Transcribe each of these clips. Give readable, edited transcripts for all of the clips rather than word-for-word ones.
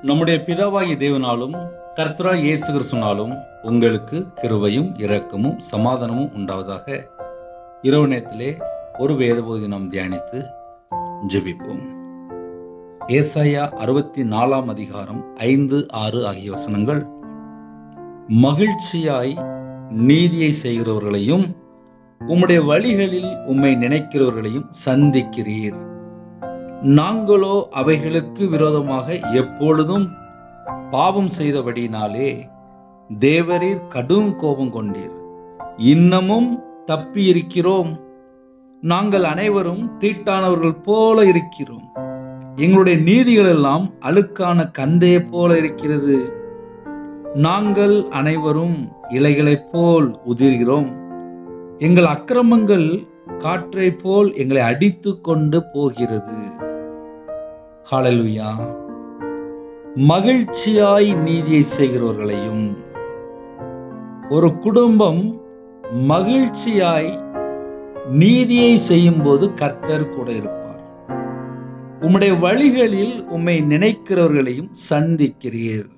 நம்முடைய பிதாவாகிய தேவனாலும் கர்த்தராகிய இயேசு கிறிஸ்துவினாலும் உங்களுக்கு கிருபையும் இரக்கமும் சமாதானமும் உண்டாவதாக. இரவு நேரத்திலே ஒரு வேத பகுதி நாம் தியானித்து ஜெபிப்போம். ஏசாயா 64 அதிகாரம் 5, 6 ஆகிய வசனங்கள். மகிழ்ச்சியாய் நீதியை செய்கிறவர்களையும் உம்முடைய வழிகளில் உம்மை நினைக்கிறவர்களையும் சந்திக்கிறீர். நாங்களோ அவைகளுக்கு விரோதமாக எப்பொழுதும் பாவம் செய்தபடியினாலே தேவரீர் கடும் கோபம் கொண்டீர். இன்னமும் தப்பி இருக்கிறோம். நாங்கள் அனைவரும் தீட்டானவர்கள் போல இருக்கிறோம். எங்களுடைய நீதிகள் எல்லாம் அழுக்கான கந்தையை போல இருக்கிறது. நாங்கள் அனைவரும் இலைகளைப் போல் உதிர்கிறோம். எங்கள் அக்கிரமங்கள் காற்றை போல் எங்களை அடித்து கொண்டு போகிறது. ஹல்லேலூயா. மகிழ்ச்சியாய் நீதியை செய்கிறவர்களையும், ஒரு குடும்பம் மகிழ்ச்சியாய் நீதியை செய்யும் போது கர்த்தர் கூட இருப்பார். உம்முடைய வழிகளில் உம்மை நினைக்கிறவர்களையும் சந்திக்கிறீர்.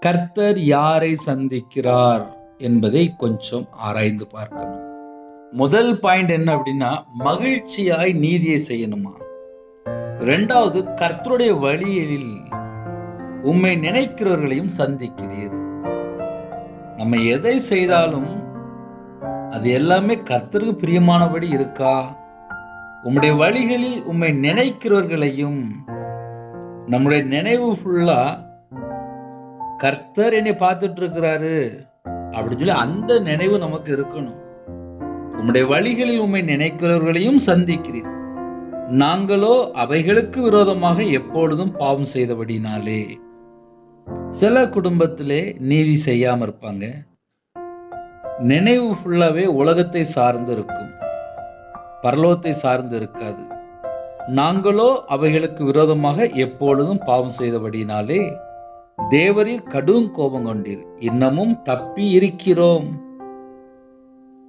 கர்த்தர் யாரை சந்திக்கிறார் என்பதை கொஞ்சம் ஆராய்ந்து பார்க்கணும். முதல் பாயிண்ட் என்ன அப்படின்னா, மகிழ்ச்சியாய் நீதியை செய்யணுமா. இரண்டாவது, கர்த்தருடைய வழியில் உம்மை நினைக்கிறவர்களையும் சந்திக்கிறீர். நம்ம எதை செய்தாலும் அது எல்லாமே கர்த்தருக்கு பிரியமானபடி இருக்கா? உம்முடைய வழிகளில் உம்மை நினைக்கிறவர்களையும், நம்முடைய நினைவு ஃபுல்லா கர்த்தர் என்னை பார்த்துட்டு இருக்கிறாரு அப்படின்னு சொல்லி அந்த நினைவு நமக்கு இருக்கணும். உம்முடைய வழிகளில் உம்மை நினைக்கிறவர்களையும் சந்திக்கிறீர். நாங்களோ அவைகளுக்கு விரோதமாக எப்பொழுதும் பாவம் செய்தபடினாலே. சில குடும்பத்திலே நீதி செய்யாம இருப்பாங்க. நினைவு ஃபுல்லாவே உலகத்தை சார்ந்து இருக்கும், பரலோகத்தை சார்ந்து இருக்காது. நாங்களோ அவைகளுக்கு விரோதமாக எப்பொழுதும் பாவம் செய்தபடினாலே தேவரீர் கடும் கோபம் கொண்டீர். இன்னமும் தப்பி இருக்கிறோம்.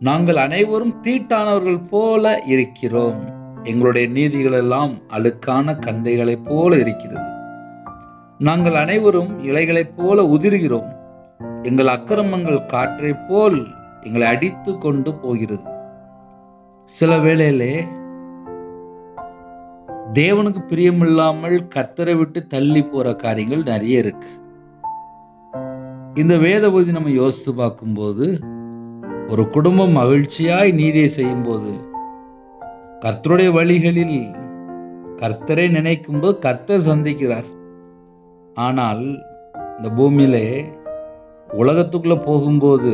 நாங்கள் அனைவரும் தீட்டானவர்கள் போல இருக்கிறோம். எங்களுடைய நீதிகள் எல்லாம் அழுக்கான கந்தைகளைப் போல இருக்கிறது. நாங்கள் அனைவரும் இலைகளைப் போல உதிர்கிறோம். எங்கள் அக்கிரமங்கள் காற்றை போல் எங்களை அடித்து கொண்டு போகிறது. சில வேளையிலே தேவனுக்கு பிரியமில்லாமல் கர்த்தரை விட்டு தள்ளி போற காரியங்கள் நிறைய இருக்கு. இந்த வேத பகுதி நம்ம யோசித்து பார்க்கும்போது, ஒரு குடும்பம் மகிழ்ச்சியாய் நீதியை செய்யும் போது, கர்த்தருடைய வழிகளில் கர்த்தரை நினைக்கும் போது கர்த்தர் சந்திக்கிறார். ஆனால் இந்த பூமியிலே உலகத்துக்குள்ள போகும்போது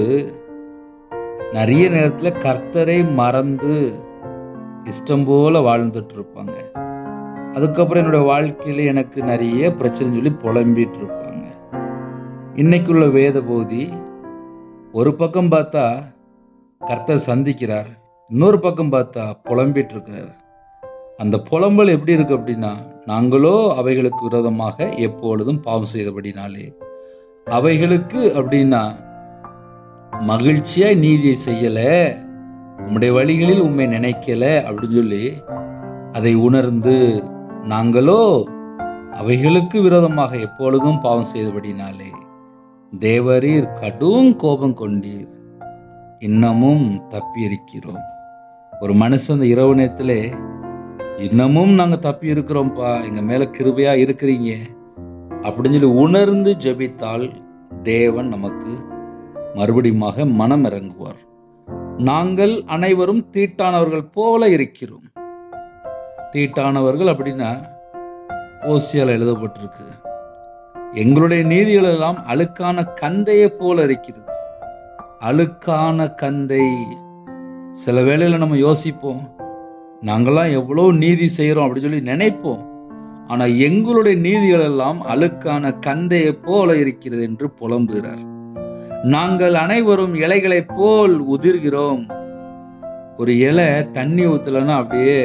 நிறைய நேரத்துல கர்த்தரை மறந்து இஷ்டம் போல வாழ்ந்துட்டு இருப்பாங்க. அதுக்கப்புறம் என்னோட வாழ்க்கையில எனக்கு நிறைய பிரச்சனை சொல்லி புலம்பிட்டு இருப்பாங்க. இன்னைக்குள்ள வேத பகுதி ஒரு பக்கம் பார்த்தா கர்த்தர் சந்திக்கிறார், இன்னொரு பக்கம் பார்த்தா புலம்பிட்டு இருக்கிறார். அந்த புலம்பல் எப்படி இருக்கு அப்படின்னா, நாங்களோ அவைகளுக்கு விரோதமாக எப்பொழுதும் பாவம் செய்தபடினாலே. அவைகளுக்கு அப்படின்னா மகிழ்ச்சியா நீதியை செய்யல, உம்முடைய வழிகளில் உம்மை நினைக்கல அப்படின்னு சொல்லி அதை உணர்ந்து, நாங்களோ அவைகளுக்கு விரோதமாக எப்பொழுதும் பாவம் செய்தபடினாலே தேவரீர் கடும் கோபம் கொண்டீர். இன்னமும் தப்பி இருக்கிறோம். ஒரு மனுஷன் இந்த இரவு நேரத்திலே இன்னமும் நாங்க தப்பி இருக்கிறோம்ப்பா, எங்க மேல கிருபையா இருக்கிறீங்க அப்படின்னு சொல்லி உணர்ந்து ஜெபித்தால் தேவன் நமக்கு மறுபடியுமாக மனம் இறங்குவார். நாங்கள் அனைவரும் தீட்டானவர்கள் போல இருக்கிறோம். தீட்டானவர்கள் அப்படின்னா ஓசியால எழுதப்பட்டிருக்கு, எங்களுடைய நீதிகள் எல்லாம் அழுக்கான கந்தையை போல இருக்கிறது. அழுக்கான கந்தை. சில வேளையில நம்ம யோசிப்போம், நாங்களாம் எவ்வளவு நீதி செய்யறோம் அப்படின்னு சொல்லி நினைப்போம். ஆனா எங்களுடைய நீதிகள் எல்லாம் அழுக்கான கந்தையை போல இருக்கிறது என்று புலம்புகிறார். நாங்கள் அனைவரும் இலைகளைப் போல் உதிர்கிறோம். ஒரு இலை தண்ணி ஊத்தலன்னா அப்படியே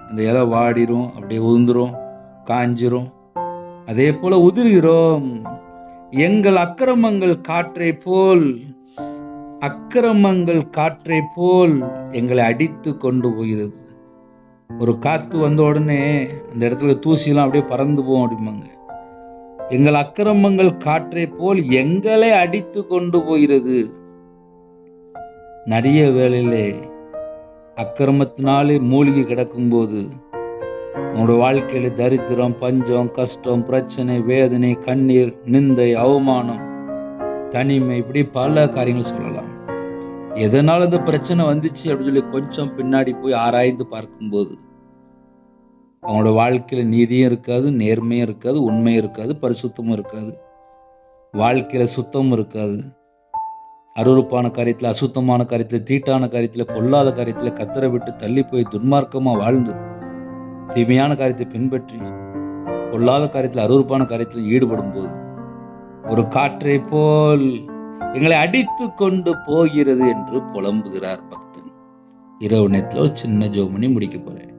அந்த இலை வாடிரும், அப்படியே உதிர்ந்துரும், காஞ்சிரும். அதே போல உதிர்கிறோம். எங்கள் அக்கிரமங்கள் காற்றை போல் எங்களை அடித்து கொண்டு போகிறது. ஒரு காற்று வந்த உடனே அந்த இடத்துல தூசிலாம் அப்படியே பறந்து போகும் அப்படிம்பாங்க. எங்கள் அக்கிரமங்கள் காற்றை போல் எங்களை அடித்து கொண்டு போகிறது. நிறைய வேளையிலே அக்கிரமத்தினாலே மூழ்கி கிடக்கும்போது உங்களுடைய வாழ்க்கையில தரித்திரம், பஞ்சம், கஷ்டம், பிரச்சனை, வேதனை, கண்ணீர், நிந்தை, அவமானம், தனிமை, இப்படி பல காரியங்கள் சொல்லலாம். எதனால இந்த பிரச்சனை வந்துச்சு அப்படின்னு சொல்லி கொஞ்சம் பின்னாடி போய் ஆராய்ந்து பார்க்கும்போது அவங்களோட வாழ்க்கையில நீதியும் இருக்காது, நேர்மையும் இருக்காது, உண்மையும் இருக்காது, பரிசுத்தமும் இருக்காது, வாழ்க்கையில சுத்தமும் இருக்காது, அருவருப்பான காரியத்துல, அசுத்தமான காரியத்துல, தீட்டான காரியத்துல, பொல்லாத காரியத்துல கத்தரை விட்டு தள்ளி போய் துன்மார்க்கமா வாழ்ந்து தீமையான காரியத்தை பின்பற்றி பொல்லாத காரியத்தில், அருவருப்பான காரியத்தில் ஈடுபடும் போது ஒரு காற்றை போல் எங்களை அடித்து கொண்டு போகிறது என்று புலம்புகிறார் பக்தன். இரவு நேரத்தில் ஒரு சின்ன ஜெபம் முடிக்க போறேன்.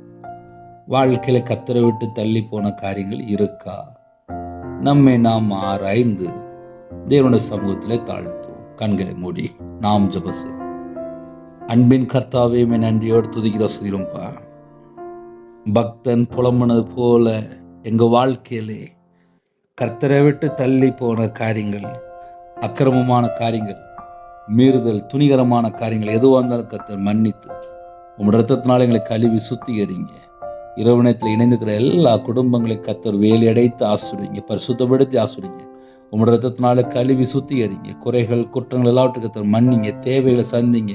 வாழ்க்கையில கத்தரை விட்டு தள்ளி போன காரியங்கள் இருக்கா? நம்மை நாம் ஆராய்ந்து தேவனுடைய சமூகத்திலே தாழ்த்துவோம். கண்களை மூடி நாம் ஜெபம் செய்வோம். அன்பின் கர்த்தாவே, நன்றியோடு துதிக்கிற சுதிரும்பா. பக்தன் புலம்புனது போல எங்க வாழ்க்கையிலே கர்த்தரை விட்டு தள்ளி போன காரியங்கள், அக்கிரமமான காரியங்கள், மீறுதல், துணிகரமான காரியங்கள் எதுவாக இருந்தாலும் கர்த்தர் மன்னித்து உங்களோட ரத்தத்தினால எங்களை கழுவி சுத்திகரிங்க. இரவு நேரத்தில் இணைந்துக்கிற எல்லா குடும்பங்களையும் கர்த்தர் வேலி அடைத்து ஆசிரியங்க, பரிசுத்தப்படுத்தி ஆசிரியங்க. உங்களோட ரத்தத்தினால கழுவி சுத்திகரிங்க. குறைகள், குற்றங்கள் எல்லாவற்றையும் கர்த்தர் மன்னிங்க. தேவைகளை சந்திங்க.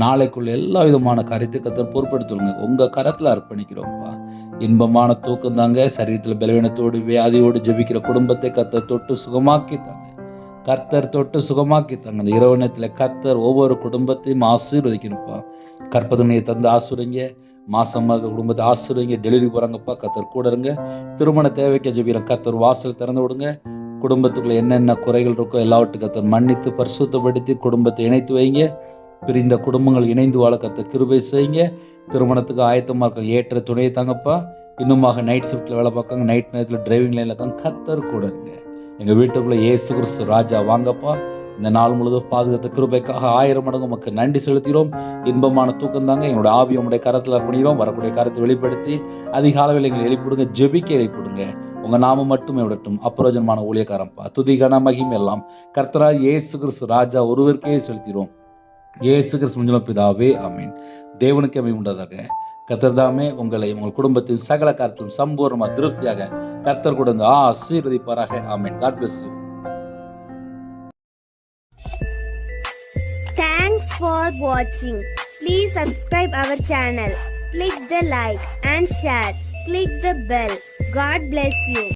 நாளைக்குள்ள எல்லா விதமான காரியத்தை கர்த்தர் பொறுப்படுத்துங்க. உங்க கரத்துல அர்ப்பணிக்கிறோம்ப்பா. இன்பமான தூக்கம் தாங்க. சரீரத்தில் பலவீனத்தோடு வியாதியோடு ஜெபிக்கிற குடும்பத்தை கர்த்தர் தொட்டு சுகமாக்கி தாங்க. கர்த்தர் தொட்டு சுகமாக்கி தாங்க. இந்த இரவு நேரத்தில் கர்த்தர் ஒவ்வொரு குடும்பத்தையும் ஆசீர்வதிக்கணும்ப்பா. கற்பதனையை தந்து ஆசுரிங்க. மாசமாக குடும்பத்தை ஆசிரியங்க. டெலிவரி போறாங்கப்பா, கர்த்தர் கூட இருங்க. திருமண தேவைக்கு ஜெபிக்கிற கர்த்தர் வாசல் திறந்து விடுங்க. குடும்பத்துக்குள்ள என்னென்ன குறைகள் இருக்கோ எல்லாவற்றையும் கர்த்தர் மன்னித்து பரிசுத்தப்படுத்தி குடும்பத்தை இணைத்து வைங்க. பிரிந்த குடும்பங்கள் இணைந்து வாழ கர்த்தர் கிருபை செய்யுங்க. திருமணத்துக்கு ஆயத்தமாக இருக்க ஏற்ற துணையை தாங்கப்பா. இன்னுமாக நைட் ஷிஃப்ட்டில் வேலை பார்க்காங்க, நைட் நேரத்தில் டிரைவிங் லைனில் இருக்காங்க, கர்த்தர் கூட இருங்க. எங்கள் வீட்டுக்குள்ளே இயேசு கிறிஸ்து ராஜா வாங்கப்பா. இந்த நாள் முழுவதும் பாதுகாத்த கிருபைக்காக 1000 மடங்கு நமக்கு நன்றி செலுத்துகிறோம். இன்பமான தூக்கம் தாங்க. எங்களோட ஆவி உங்களுடைய கரத்தில் அர்ப்பணிக்கிறோம். வரக்கூடிய கரத்தை வெளிப்படுத்தி அதிகாலையில் எங்களை எழுப்பிடுங்க. ஜெபிக்க எழுப்பிடுங்க. உங்க நாமம் மட்டுமே விடட்டும். அப்பிரயோஜனமான ஊழியக்காரம்பா. துதிகன மகிமை எல்லாம் கர்த்தராகிய இயேசு கிறிஸ்து ராஜா ஒருவருக்கே செலுத்திறோம். இயேசு கிறிஸ்து மூலம் பிதாவே, ஆமீன். தேவனுக்கு அமைதி உண்டாதாக. கர்த்தர் தாமே உங்களை உங்கள் குடும்பத்தில் சகல காரியத்திலும் சம்பூர்ணமா திருப்தியாக கர்த்தர் கூட ஆசீர்வதிப்பாராக. ஆமீன். God bless you. Thanks for watching. Please subscribe our channel. Click the like and share. Click the bell. God bless you.